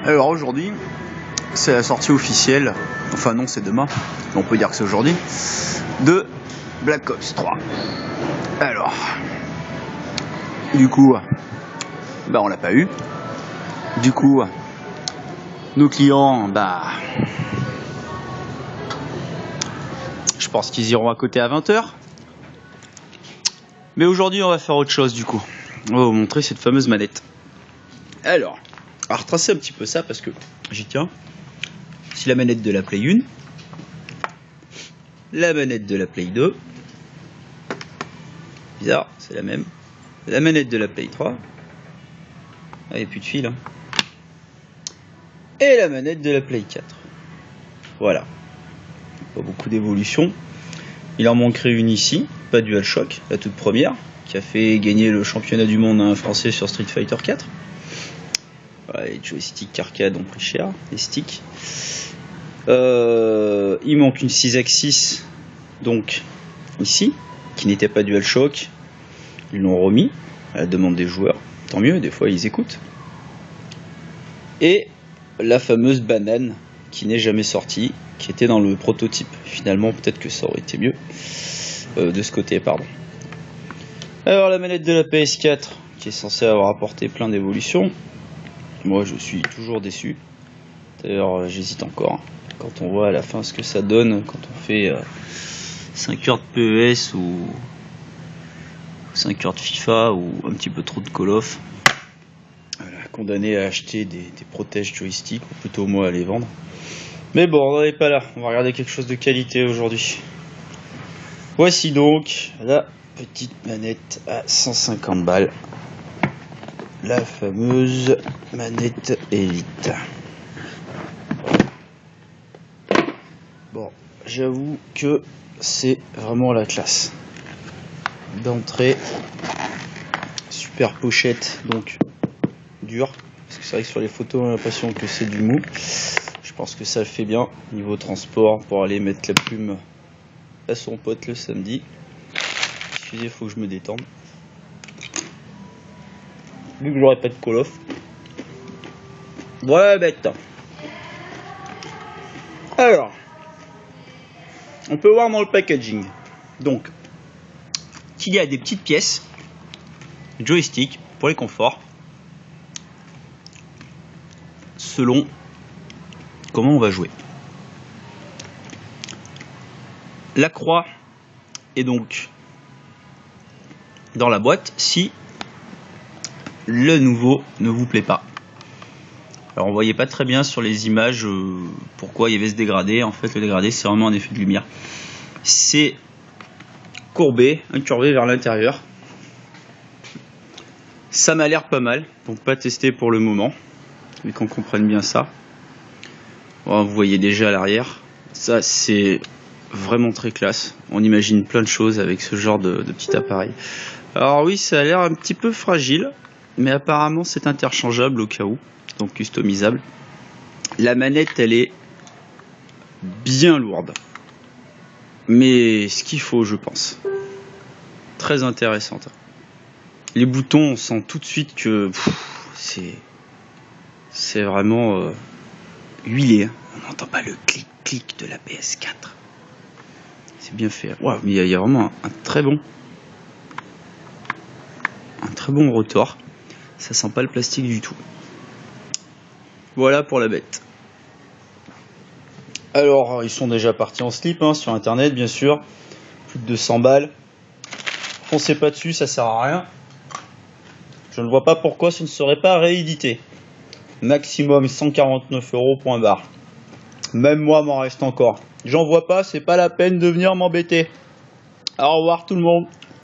Alors aujourd'hui, c'est la sortie officielle, enfin non c'est demain, mais on peut dire que c'est aujourd'hui, de Black Ops 3. Alors, du coup, bah on l'a pas eu. Du coup, nos clients, bah je pense qu'ils iront à côté à 20h. Mais aujourd'hui on va faire autre chose du coup. On va vous montrer cette fameuse manette. Alors, on va retracer un petit peu ça parce que j'y tiens. C'est la manette de la Play 1, la manette de la Play 2, bizarre, c'est la même, la manette de la Play 3, ah, il n'y a plus de fil, hein. Et la manette de la Play 4. Voilà, pas beaucoup d'évolution. Il en manquerait une ici, pas DualShock, la toute première, qui a fait gagner le championnat du monde à un Français sur Street Fighter 4. Voilà, les joysticks arcade ont pris cher, les sticks. Il manque une 6-axis, donc ici, qui n'était pas DualShock. Ils l'ont remis à la demande des joueurs. Tant mieux, des fois ils écoutent. Et la fameuse banane qui n'est jamais sortie, qui était dans le prototype. Finalement, peut-être que ça aurait été mieux de ce côté, pardon. Alors la manette de la PS4, qui est censée avoir apporté plein d'évolutions. Moi, je suis toujours déçu. D'ailleurs, j'hésite encore. Quand on voit à la fin ce que ça donne, quand on fait 5 heures de PES ou 5 heures de FIFA ou un petit peu trop de Call of, voilà, condamné à acheter des protèges joystick, ou plutôt moi à les vendre. Mais bon, on n'en est pas là, on va regarder quelque chose de qualité aujourd'hui. Voici donc la petite manette à 150 balles. La fameuse manette Elite. Bon, j'avoue que c'est vraiment la classe. D'entrée, super pochette, donc dure. Parce que c'est vrai que sur les photos, on a l'impression que c'est du mou. Je pense que ça le fait bien niveau transport pour aller mettre la plume à son pote le samedi. Excusez, il faut que je me détende. Vu que j'aurais pas de Call of. Ouais, bête. Alors, on peut voir dans le packaging, donc, qu'il y a des petites pièces, joystick pour les conforts, selon comment on va jouer. La croix est donc dans la boîte si le nouveau ne vous plaît pas. Alors on voyait pas très bien sur les images pourquoi il y avait ce dégradé. En fait le dégradé c'est vraiment un effet de lumière. C'est courbé, incurvé vers l'intérieur. Ça m'a l'air pas mal, donc pas testé pour le moment, mais qu'on comprenne bien ça. Bon, vous voyez déjà à l'arrière, ça c'est vraiment très classe. On imagine plein de choses avec ce genre de petit appareil. Alors oui, ça a l'air un petit peu fragile, mais apparemment c'est interchangeable au cas où, donc customisable. La manette elle est bien lourde, mais ce qu'il faut je pense. Très intéressante. Les boutons, on sent tout de suite que c'est vraiment huilé, hein. On n'entend pas le clic-clic de la PS4. C'est bien fait. Wow, mais il y a vraiment un très bon rotor. Ça sent pas le plastique du tout. Voilà pour la bête. Alors, ils sont déjà partis en slip hein, sur internet, bien sûr. Plus de 200 balles. Foncez pas dessus, ça sert à rien. Je ne vois pas pourquoi ce ne serait pas réédité. Maximum 149 €, point barre. Même moi, m'en reste encore. J'en vois pas, c'est pas la peine de venir m'embêter. Au revoir tout le monde.